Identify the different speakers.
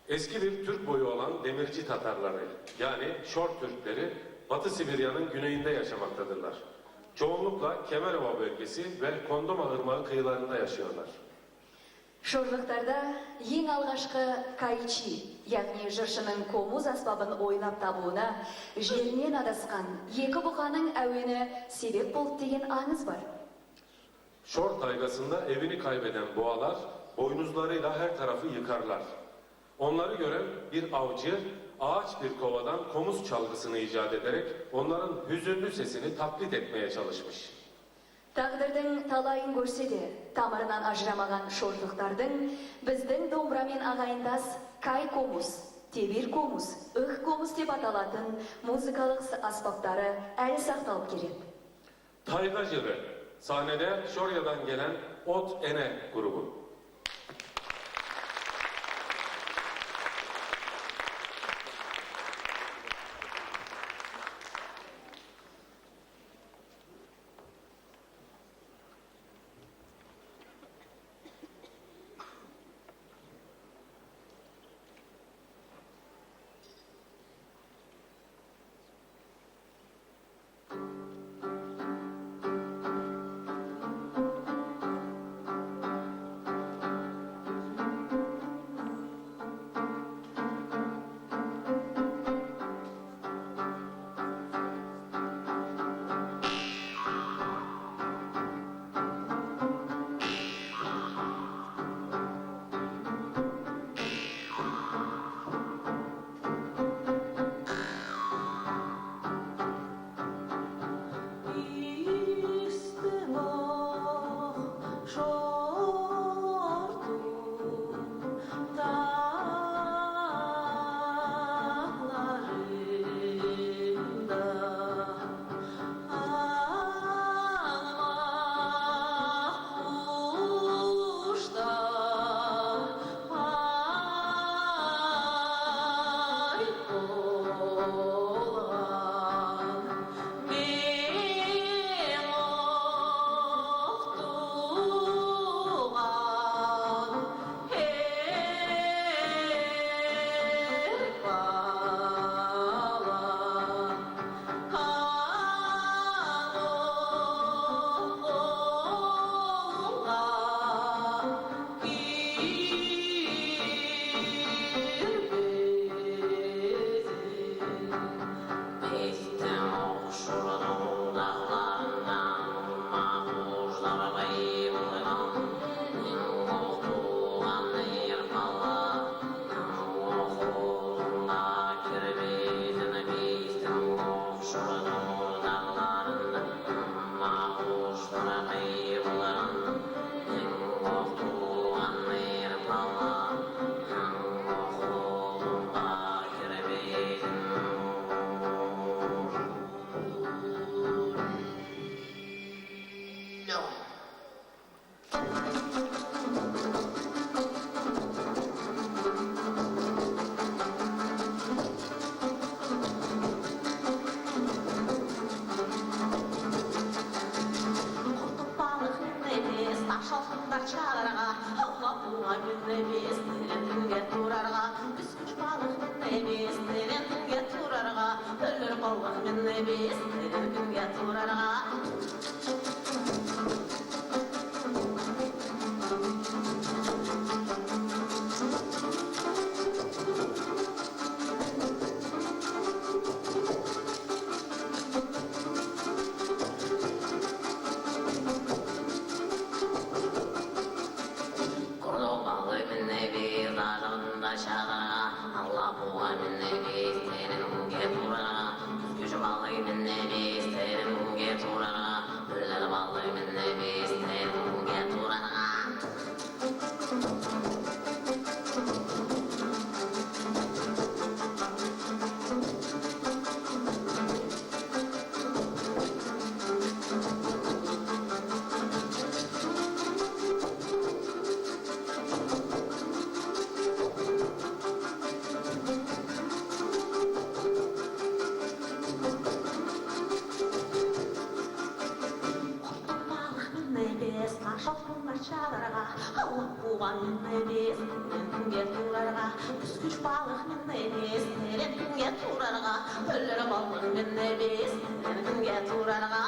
Speaker 1: Eski bir Türk boyu olan Demirci Tatarları, yani Şor Türkleri, Batı Sibirya'nın güneyinde yaşamaktadırlar. Çoğunlukla Kemerova bölgesi ve Kondoma Irmağı kıyılarında yaşıyorlar.
Speaker 2: Шорлықтарда ең алғашқы кайчи, яғни жыршының комуз аспабын ойлап табуына жерінен адасқан екі бұқаның әуені себеп болды деген аңыз бар.
Speaker 1: Şor taygasında evini kaybeden boğalar boynuzlarıyla her tarafı yıkarlar. Onları gören bir avcı ağaç bir kovadan komuz çalgısını icat ederek onların hüzünlü sesini taklit etmeye çalışmış.
Speaker 2: Тағдырдың талайын көрсе де, тамырынан ажырамаған шорлықтардың біздің домбырамен ағайындас кай комуз, тебер комуз, ық комуз деп аталатын музыкалық аспаптары әлі сақталып келеді.
Speaker 1: Tayga Jırı, sahnede Şorya'dan gelen Ot Ene grubu.
Speaker 3: Yılan minnedes, kimge turarga, küsküç balık minnedes, kimge turarga, öllere balık minnedes, kimge turarga.